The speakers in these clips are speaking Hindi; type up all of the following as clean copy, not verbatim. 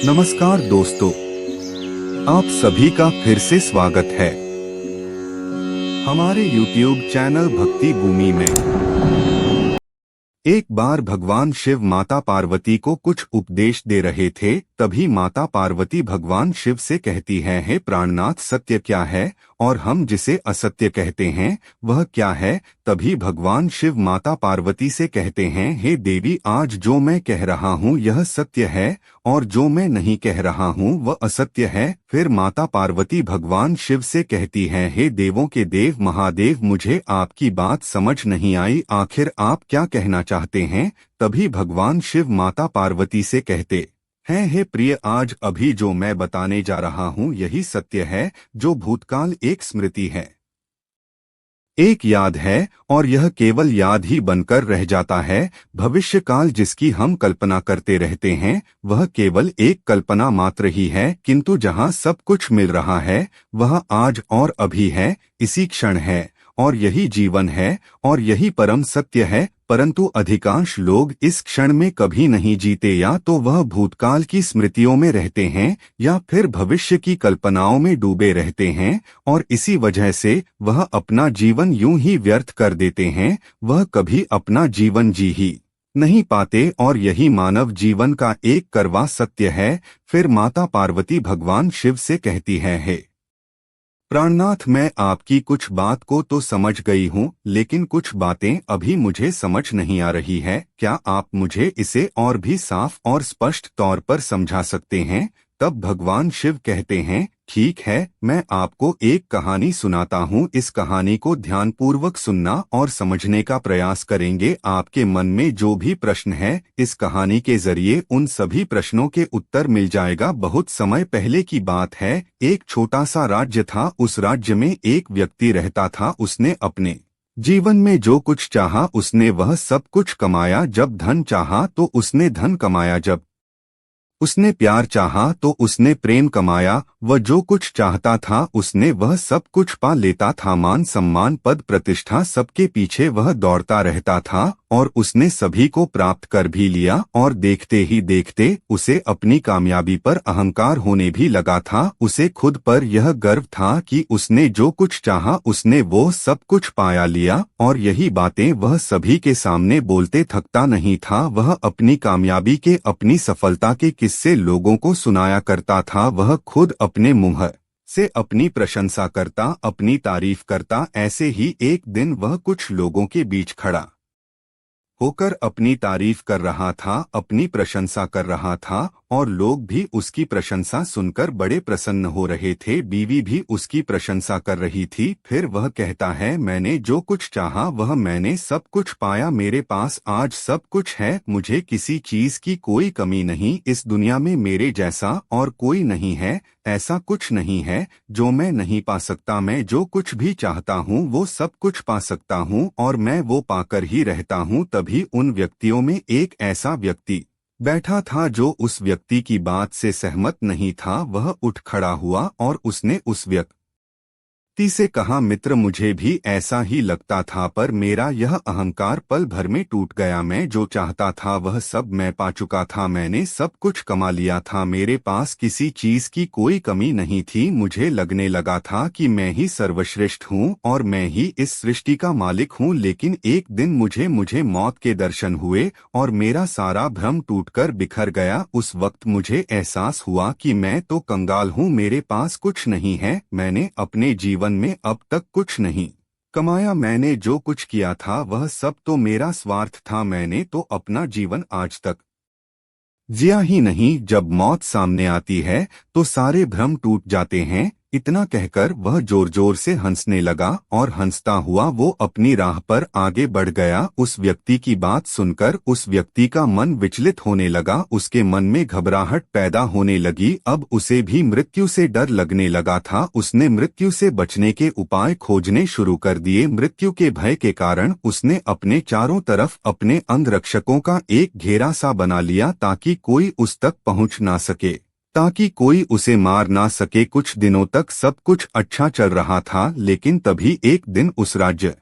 नमस्कार दोस्तों, आप सभी का फिर से स्वागत है हमारे YouTube चैनल भक्ति भूमि में। एक बार भगवान शिव माता पार्वती को कुछ उपदेश दे रहे थे। तभी माता पार्वती भगवान शिव से कहती है, हे प्राणनाथ, सत्य क्या है और हम जिसे असत्य कहते हैं वह क्या है? तभी भगवान शिव माता पार्वती से कहते हैं, हे देवी, आज जो मैं कह रहा हूँ यह सत्य है और जो मैं नहीं कह रहा हूँ वह असत्य है। फिर माता पार्वती भगवान शिव से कहती हैं, हे देवों के देव महादेव, मुझे आपकी बात समझ नहीं आई, आखिर आप क्या कहना चाहते हैं? तभी भगवान शिव माता पार्वती से कहते हैं, हे प्रिय, आज अभी जो मैं बताने जा रहा हूँ यही सत्य है। जो भूतकाल एक स्मृति है, एक याद है और यह केवल याद ही बनकर रह जाता है। भविष्य काल जिसकी हम कल्पना करते रहते हैं वह केवल एक कल्पना मात्र ही है, किंतु जहाँ सब कुछ मिल रहा है वह आज और अभी है, इसी क्षण है और यही जीवन है और यही परम सत्य है। परंतु अधिकांश लोग इस क्षण में कभी नहीं जीते, या तो वह भूतकाल की स्मृतियों में रहते हैं या फिर भविष्य की कल्पनाओं में डूबे रहते हैं और इसी वजह से वह अपना जीवन यूं ही व्यर्थ कर देते हैं। वह कभी अपना जीवन जी ही नहीं पाते और यही मानव जीवन का एक कड़वा सत्य है। फिर माता पार्वती भगवान शिव से कहती है, हे प्राणनाथ, मैं आपकी कुछ बात को तो समझ गई हूँ, लेकिन कुछ बातें अभी मुझे समझ नहीं आ रही है। क्या आप मुझे इसे और भी साफ और स्पष्ट तौर पर समझा सकते हैं? तब भगवान शिव कहते हैं, ठीक है, मैं आपको एक कहानी सुनाता हूँ। इस कहानी को ध्यानपूर्वक सुनना और समझने का प्रयास करेंगे। आपके मन में जो भी प्रश्न है, इस कहानी के जरिए उन सभी प्रश्नों के उत्तर मिल जाएगा। बहुत समय पहले की बात है, एक छोटा सा राज्य था। उस राज्य में एक व्यक्ति रहता था। उसने अपने जीवन में जो कुछ चाहा उसने वह सब कुछ कमाया। जब धन चाहा तो उसने धन कमाया, जब उसने प्यार चाहा तो उसने प्रेम कमाया। वह जो कुछ चाहता था उसने वह सब कुछ पा लेता था। मान सम्मान पद प्रतिष्ठा सबके पीछे वह दौड़ता रहता था और उसने सभी को प्राप्त कर भी लिया और देखते ही देखते उसे अपनी कामयाबी पर अहंकार होने भी लगा था। उसे खुद पर यह गर्व था कि उसने जो कुछ चाहा उसने वो सब कुछ पाया लिया और यही बातें वह सभी के सामने बोलते थकता नहीं था। वह अपनी कामयाबी के, अपनी सफलता के किस्से लोगों को सुनाया करता था। वह खुद अपने मुंह से अपनी प्रशंसा करता, अपनी तारीफ करता। ऐसे ही एक दिन वह कुछ लोगों के बीच खड़ा होकर अपनी तारीफ कर रहा था, अपनी प्रशंसा कर रहा था और लोग भी उसकी प्रशंसा सुनकर बड़े प्रसन्न हो रहे थे। बीवी भी उसकी प्रशंसा कर रही थी। फिर वह कहता है, मैंने जो कुछ चाहा वह मैंने सब कुछ पाया। मेरे पास आज सब कुछ है, मुझे किसी चीज की कोई कमी नहीं। इस दुनिया में मेरे जैसा और कोई नहीं है। ऐसा कुछ नहीं है जो मैं नहीं पा सकता। मैं जो कुछ भी चाहता हूँ वो सब कुछ पा सकता हूँ और मैं वो पाकर ही रहता हूँ। तभी उन व्यक्तियों में एक ऐसा व्यक्ति बैठा था जो उस व्यक्ति की बात से सहमत नहीं था। वह उठ खड़ा हुआ और उसने उस व्यक्ति से कहा, मित्र, मुझे भी ऐसा ही लगता था, पर मेरा यह अहंकार पल भर में टूट गया। मैं जो चाहता था वह सब मैं पा चुका था। मैंने सब कुछ कमा लिया था। मेरे पास किसी चीज की कोई कमी नहीं थी। मुझे लगने लगा था कि मैं ही सर्वश्रेष्ठ हूँ और मैं ही इस सृष्टि का मालिक हूँ। लेकिन एक दिन मुझे मौत के दर्शन हुए और मेरा सारा भ्रम टूटकर बिखर गया। उस वक्त मुझे एहसास हुआ कि मैं तो कंगाल हूँ, मेरे पास कुछ नहीं है। मैंने अपने जीवन में अब तक कुछ नहीं कमाया। मैंने जो कुछ किया था वह सब तो मेरा स्वार्थ था। मैंने तो अपना जीवन आज तक जिया ही नहीं। जब मौत सामने आती है तो सारे भ्रम टूट जाते हैं। इतना कहकर वह जोर जोर से हंसने लगा और हंसता हुआ वो अपनी राह पर आगे बढ़ गया। उस व्यक्ति की बात सुनकर उस व्यक्ति का मन विचलित होने लगा। उसके मन में घबराहट पैदा होने लगी। अब उसे भी मृत्यु से डर लगने लगा था। उसने मृत्यु से बचने के उपाय खोजने शुरू कर दिए। मृत्यु के भय के कारण उसने अपने चारों तरफ अपने अंगरक्षकों का एक घेरा सा बना लिया ताकि कोई उस तक पहुंच ना सके, ताकि कोई उसे मार ना सके। कुछ दिनों तक सब कुछ अच्छा चल रहा था, लेकिन तभी एक दिन उस राज्य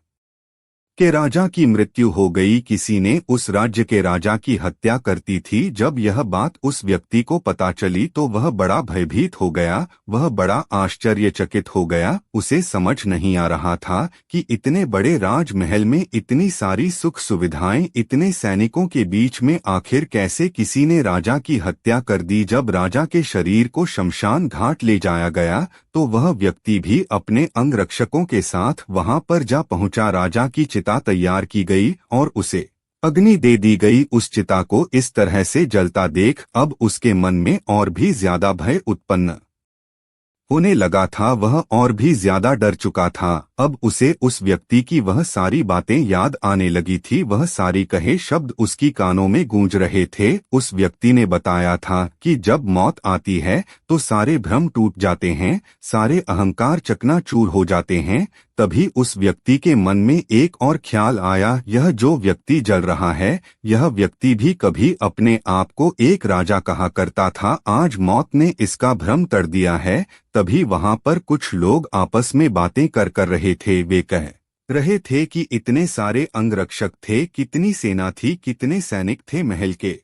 के राजा की मृत्यु हो गई। किसी ने उस राज्य के राजा की हत्या करती थी। जब यह बात उस व्यक्ति को पता चली तो वह बड़ा भयभीत हो गया, वह बड़ा आश्चर्यचकित हो गया। उसे समझ नहीं आ रहा था कि इतने बड़े राजमहल में इतनी सारी सुख सुविधाएं, इतने सैनिकों के बीच में आखिर कैसे किसी ने राजा की हत्या कर दी। जब राजा के शरीर को शमशान घाट ले जाया गया तो वह व्यक्ति भी अपने अंगरक्षकों के साथ वहां पर जा पहुंचा। राजा की चिता तैयार की गई और उसे अग्नि दे दी गई। उस चिता को इस तरह से जलता देख अब उसके मन में और भी ज्यादा भय उत्पन्न होने लगा था। वह और भी ज्यादा डर चुका था। अब उसे उस व्यक्ति की वह सारी बातें याद आने लगी थी। वह सारी कहे शब्द उसकी कानों में गूंज रहे थे। उस व्यक्ति ने बताया था कि जब मौत आती है तो सारे भ्रम टूट जाते हैं, सारे अहंकार चकनाचूर हो जाते हैं। तभी उस व्यक्ति के मन में एक और ख्याल आया, यह जो व्यक्ति जल रहा है, यह व्यक्ति भी कभी अपने आप को एक राजा कहा करता था। आज मौत ने इसका भ्रम तोड़ दिया है। तभी वहां पर कुछ लोग आपस में बातें कर रहे थे। वे कह रहे थे कि इतने सारे अंगरक्षक थे, कितनी सेना थी, कितने सैनिक थे। महल के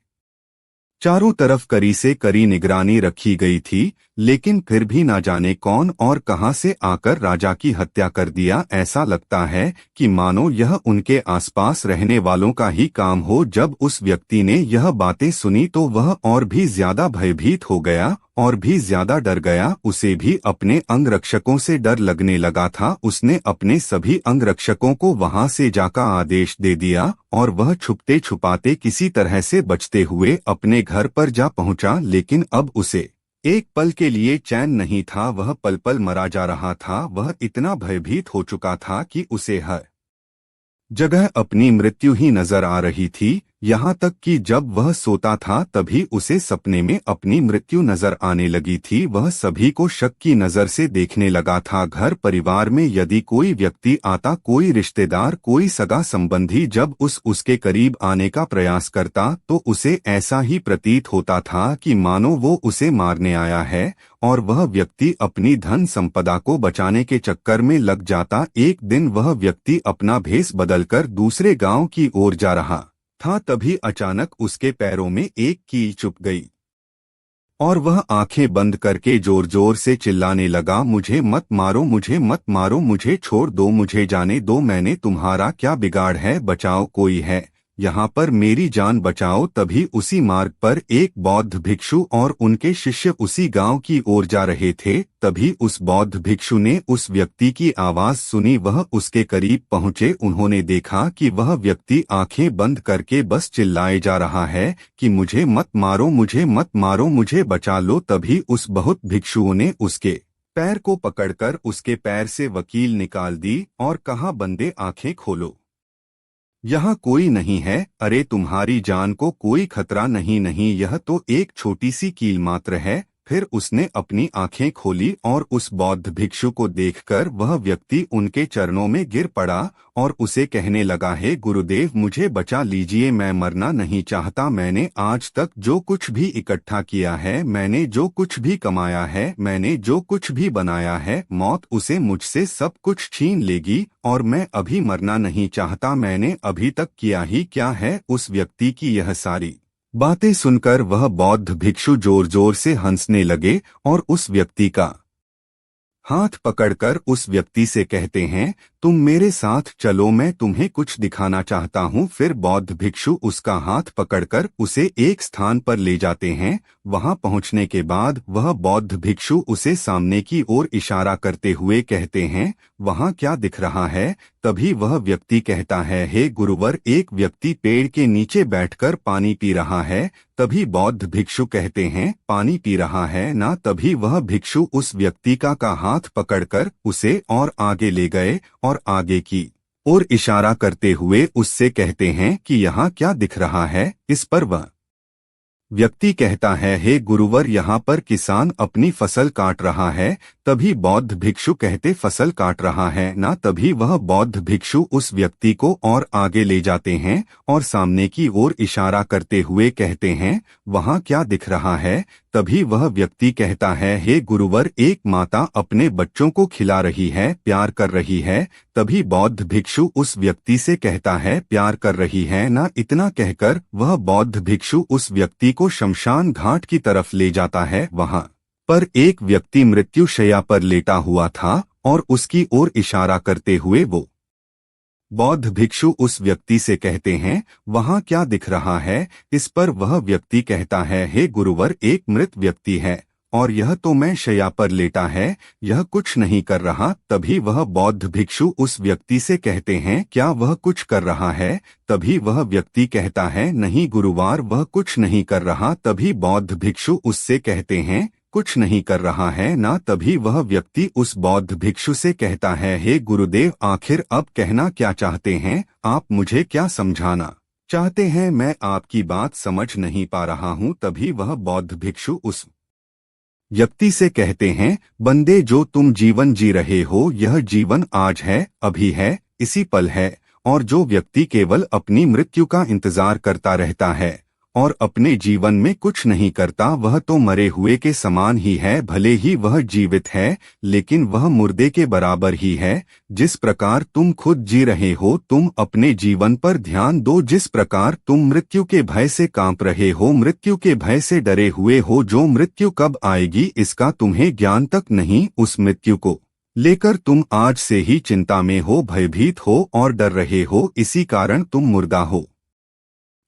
चारों तरफ कड़ी से कड़ी निगरानी रखी गई थी, लेकिन फिर भी ना जाने कौन और कहां से आकर राजा की हत्या कर दिया। ऐसा लगता है कि मानो यह उनके आसपास रहने वालों का ही काम हो। जब उस व्यक्ति ने यह बातें सुनी तो वह और भी ज्यादा भयभीत हो गया और भी ज्यादा डर गया। उसे भी अपने अंगरक्षकों से डर लगने लगा था। उसने अपने सभी अंगरक्षकों को वहां से जाकर आदेश दे दिया और वह छुपते छुपाते किसी तरह से बचते हुए अपने घर पर जा पहुंचा। लेकिन अब उसे एक पल के लिए चैन नहीं था। वह पल पल मरा जा रहा था। वह इतना भयभीत हो चुका था कि उसे हर जगह अपनी मृत्यु ही नजर आ रही थी। यहाँ तक कि जब वह सोता था तभी उसे सपने में अपनी मृत्यु नजर आने लगी थी। वह सभी को शक की नजर से देखने लगा था। घर परिवार में यदि कोई व्यक्ति आता, कोई रिश्तेदार, कोई सगा संबंधी जब उसके करीब आने का प्रयास करता तो उसे ऐसा ही प्रतीत होता था कि मानो वो उसे मारने आया है और वह व्यक्ति अपनी धन संपदा को बचाने के चक्कर में लग जाता। एक दिन वह व्यक्ति अपना भेष बदलकर दूसरे गांव की ओर जा रहा था। तभी अचानक उसके पैरों में एक कील चुभ गई और वह आंखें बंद करके जोर जोर से चिल्लाने लगा, मुझे मत मारो, मुझे मत मारो, मुझे छोड़ दो, मुझे जाने दो, मैंने तुम्हारा क्या बिगाड़ है, बचाओ, कोई है यहाँ पर, मेरी जान बचाओ। तभी उसी मार्ग पर एक बौद्ध भिक्षु और उनके शिष्य उसी गांव की ओर जा रहे थे। तभी उस बौद्ध भिक्षु ने उस व्यक्ति की आवाज सुनी। वह उसके करीब पहुंचे। उन्होंने देखा कि वह व्यक्ति आंखें बंद करके बस चिल्लाए जा रहा है कि मुझे मत मारो, मुझे मत मारो, मुझे बचा लो। तभी उस बहुत भिक्षुओं ने उसके पैर को पकड़कर उसके पैर से वकील निकाल दी और कहा, बंदे आंखें खोलो, यहाँ कोई नहीं है। अरे तुम्हारी जान को कोई खतरा नहीं, नहीं, यह तो एक छोटी सी कील मात्र है। फिर उसने अपनी आंखें खोली और उस बौद्ध भिक्षु को देखकर वह व्यक्ति उनके चरणों में गिर पड़ा और उसे कहने लगा, हे गुरुदेव, मुझे बचा लीजिए, मैं मरना नहीं चाहता। मैंने आज तक जो कुछ भी इकट्ठा किया है, मैंने जो कुछ भी कमाया है, मैंने जो कुछ भी बनाया है, मौत उसे मुझसे सब कुछ छीन लेगी और मैं अभी मरना नहीं चाहता। मैंने अभी तक किया ही क्या है। उस व्यक्ति की यह सारी बातें सुनकर वह बौद्ध भिक्षु जोर जोर से हंसने लगे और उस व्यक्ति का हाथ पकड़कर उस व्यक्ति से कहते हैं, तुम मेरे साथ चलो, मैं तुम्हें कुछ दिखाना चाहता हूँ। फिर बौद्ध भिक्षु उसका हाथ पकड़कर उसे एक स्थान पर ले जाते हैं। वहां पहुंचने के बाद वह बौद्ध भिक्षु उसे सामने की ओर इशारा करते हुए कहते हैं, वहां क्या दिख रहा है। तभी वह व्यक्ति कहता है, हे गुरुवर, एक व्यक्ति पेड़ के नीचे बैठकर पानी पी रहा है। तभी बौद्ध भिक्षु कहते हैं, पानी पी रहा है ना। तभी वह भिक्षु उस व्यक्ति का हाथ पकड़कर उसे और आगे ले गए और आगे की ओर इशारा करते हुए उससे कहते हैं कि यहाँ क्या दिख रहा है। इस पर वह व्यक्ति कहता है, हे गुरुवर, यहाँ पर किसान अपनी फसल काट रहा है। तभी बौद्ध भिक्षु कहते फसल काट रहा है ना। तभी वह बौद्ध भिक्षु उस व्यक्ति को और आगे ले जाते हैं और सामने की ओर इशारा करते हुए कहते हैं, वहाँ क्या दिख रहा है। तभी वह व्यक्ति कहता है, हे गुरुवर, एक माता अपने बच्चों को खिला रही है, प्यार कर रही है। तभी बौद्ध भिक्षु उस व्यक्ति से कहता है, प्यार कर रही है ना। इतना कहकर वह बौद्ध भिक्षु उस व्यक्ति को शमशान घाट की तरफ ले जाता है। वहाँ पर एक व्यक्ति मृत्युशैया पर लेटा हुआ था और उसकी ओर इशारा करते हुए वो बौद्ध भिक्षु उस व्यक्ति से कहते हैं, वहाँ क्या दिख रहा है। इस पर वह व्यक्ति कहता है, हे गुरुवर, एक मृत व्यक्ति है और यह तो मैं शैया पर लेटा है, यह कुछ नहीं कर रहा। तभी वह बौद्ध भिक्षु उस व्यक्ति से कहते हैं, क्या वह कुछ कर रहा है। तभी वह व्यक्ति कहता है, नहीं गुरुवार, वह कुछ नहीं कर रहा। तभी बौद्ध भिक्षु उससे कहते हैं, कुछ नहीं कर रहा है ना। तभी वह व्यक्ति उस बौद्ध भिक्षु से कहता है, हे गुरुदेव, आखिर अब कहना क्या चाहते हैं आप, मुझे क्या समझाना चाहते हैं, मैं आपकी बात समझ नहीं पा रहा हूँ। तभी वह बौद्ध भिक्षु उस व्यक्ति से कहते हैं, बंदे, जो तुम जीवन जी रहे हो यह जीवन आज है, अभी है, इसी पल है। और जो व्यक्ति केवल अपनी मृत्यु का इंतजार करता रहता है और अपने जीवन में कुछ नहीं करता, वह तो मरे हुए के समान ही है। भले ही वह जीवित है लेकिन वह मुर्दे के बराबर ही है। जिस प्रकार तुम खुद जी रहे हो, तुम अपने जीवन पर ध्यान दो। जिस प्रकार तुम मृत्यु के भय से कांप रहे हो, मृत्यु के भय से डरे हुए हो, जो मृत्यु कब आएगी इसका तुम्हें ज्ञान तक नहीं, उस मृत्यु को लेकर तुम आज से ही चिंता में हो, भयभीत हो और डर रहे हो। इसी कारण तुम मुर्दा हो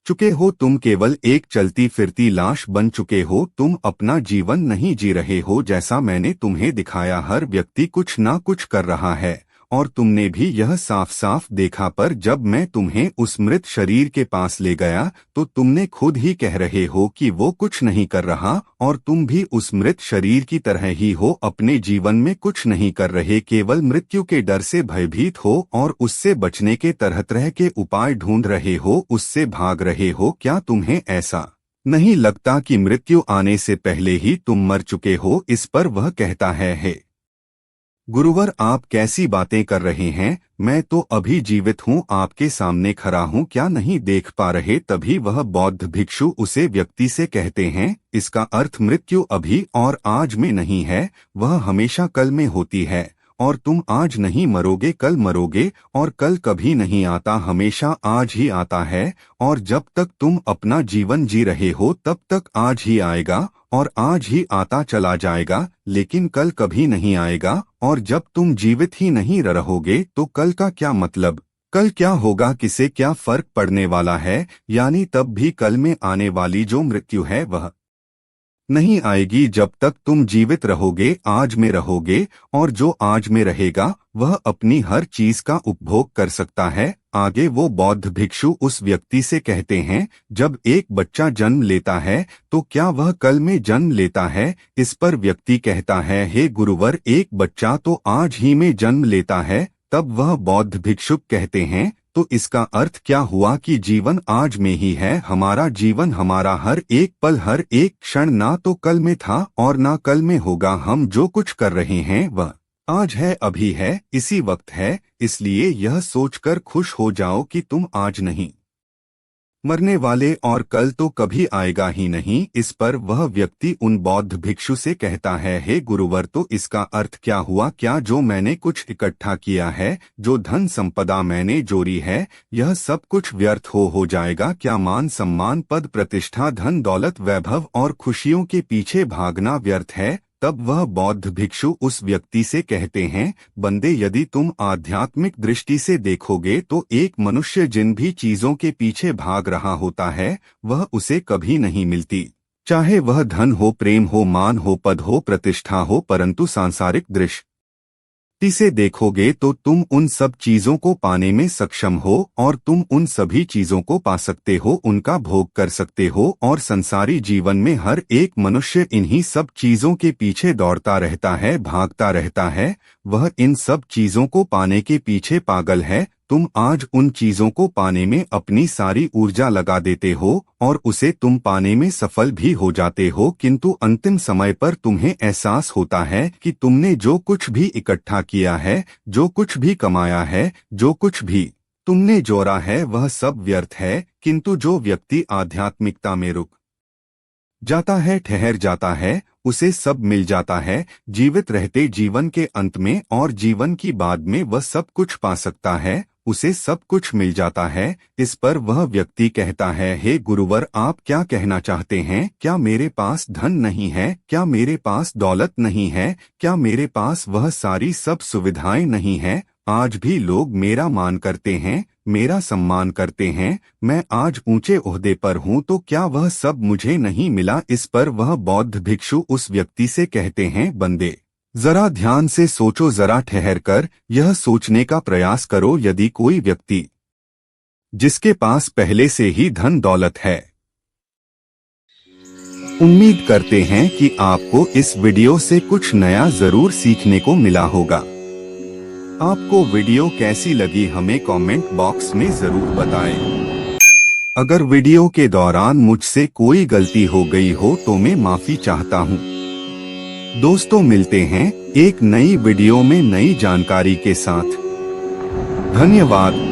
चुके हो, तुम केवल एक चलती फिरती लाश बन चुके हो। तुम अपना जीवन नहीं जी रहे हो जैसा मैंने तुम्हें दिखाया। हर व्यक्ति कुछ ना कुछ कर रहा है और तुमने भी यह साफ साफ देखा। पर जब मैं तुम्हें उस मृत शरीर के पास ले गया तो तुमने खुद ही कह रहे हो कि वो कुछ नहीं कर रहा और तुम भी उस मृत शरीर की तरह ही हो, अपने जीवन में कुछ नहीं कर रहे, केवल मृत्यु के डर से भयभीत हो और उससे बचने के तरह तरह के उपाय ढूंढ रहे हो, उससे भाग रहे हो। क्या तुम्हें ऐसा नहीं लगता कि मृत्यु आने से पहले ही तुम मर चुके हो। इस पर वह कहता है, हे गुरुवर, आप कैसी बातें कर रहे हैं, मैं तो अभी जीवित हूँ, आपके सामने खड़ा हूँ, क्या नहीं देख पा रहे। तभी वह बौद्ध भिक्षु उसे व्यक्ति से कहते हैं, इसका अर्थ मृत्यु अभी और आज में नहीं है, वह हमेशा कल में होती है और तुम आज नहीं मरोगे, कल मरोगे। और कल कभी नहीं आता, हमेशा आज ही आता है। और जब तक तुम अपना जीवन जी रहे हो तब तक आज ही आएगा और आज ही आता चला जाएगा, लेकिन कल कभी नहीं आएगा। और जब तुम जीवित ही नहीं रहोगे तो कल का क्या मतलब, कल क्या होगा, किसे क्या फर्क पड़ने वाला है। यानी तब भी कल में आने वाली जो मृत्यु है वह नहीं आएगी जब तक तुम जीवित रहोगे, आज में रहोगे। और जो आज में रहेगा वह अपनी हर चीज का उपभोग कर सकता है। आगे वो बौद्ध भिक्षु उस व्यक्ति से कहते हैं, जब एक बच्चा जन्म लेता है तो क्या वह कल में जन्म लेता है। इस पर व्यक्ति कहता है, हे गुरुवर, एक बच्चा तो आज ही में जन्म लेता है। तब वह बौद्ध भिक्षुक कहते हैं, तो इसका अर्थ क्या हुआ कि जीवन आज में ही है। हमारा जीवन, हमारा हर एक पल, हर एक क्षण ना तो कल में था और ना कल में होगा। हम जो कुछ कर रहे हैं वह आज है, अभी है, इसी वक्त है। इसलिए यह सोचकर खुश हो जाओ कि तुम आज नहीं मरने वाले और कल तो कभी आएगा ही नहीं। इस पर वह व्यक्ति उन बौद्ध भिक्षु से कहता है, हे गुरुवर, तो इसका अर्थ क्या हुआ। क्या जो मैंने कुछ इकट्ठा किया है, जो धन संपदा मैंने जोड़ी है, यह सब कुछ व्यर्थ हो जाएगा। क्या मान सम्मान, पद प्रतिष्ठा, धन दौलत, वैभव और खुशियों के पीछे भागना व्यर्थ है। तब वह बौद्ध भिक्षु उस व्यक्ति से कहते हैं, बंदे, यदि तुम आध्यात्मिक दृष्टि से देखोगे तो एक मनुष्य जिन भी चीजों के पीछे भाग रहा होता है वह उसे कभी नहीं मिलती, चाहे वह धन हो, प्रेम हो, मान हो, पद हो, प्रतिष्ठा हो। परंतु सांसारिक दृष्टि से देखोगे तो तुम उन सब चीजों को पाने में सक्षम हो और तुम उन सभी चीजों को पा सकते हो, उनका भोग कर सकते हो। और संसारी जीवन में हर एक मनुष्य इन्हीं सब चीजों के पीछे दौड़ता रहता है, भागता रहता है। वह इन सब चीजों को पाने के पीछे पागल है। तुम आज उन चीजों को पाने में अपनी सारी ऊर्जा लगा देते हो और उसे तुम पाने में सफल भी हो जाते हो, किंतु अंतिम समय पर तुम्हें एहसास होता है कि तुमने जो कुछ भी इकट्ठा किया है, जो कुछ भी कमाया है, जो कुछ भी तुमने जोड़ा है, वह सब व्यर्थ है। किंतु जो व्यक्ति आध्यात्मिकता में रुक जाता है, ठहर जाता है, उसे सब मिल जाता है। जीवित रहते जीवन के अंत में और जीवन की बाद में वह सब कुछ पा सकता है, उसे सब कुछ मिल जाता है। इस पर वह व्यक्ति कहता है, हे गुरुवर, आप क्या कहना चाहते हैं? क्या मेरे पास धन नहीं है? क्या मेरे पास दौलत नहीं है? क्या मेरे पास वह सारी सब सुविधाएं नहीं है? आज भी लोग मेरा मान करते हैं, मेरा सम्मान करते हैं, मैं आज ऊंचे ओहदे पर हूं, तो क्या वह सब मुझे नहीं मिला? इस पर वह बौद्ध भिक्षु उस व्यक्ति से कहते हैं, बंदे, जरा ध्यान से सोचो, जरा ठहर कर यह सोचने का प्रयास करो, यदि कोई व्यक्ति जिसके पास पहले से ही धन दौलत है, उम्मीद करते हैं कि आपको इस वीडियो से कुछ नया जरूर सीखने को मिला होगा। आपको वीडियो कैसी लगी हमें कमेंट बॉक्स में जरूर बताएं। अगर वीडियो के दौरान मुझसे कोई गलती हो गई हो तो मैं माफी चाहता हूं। दोस्तों, मिलते हैं एक नई वीडियो में नई जानकारी के साथ। धन्यवाद।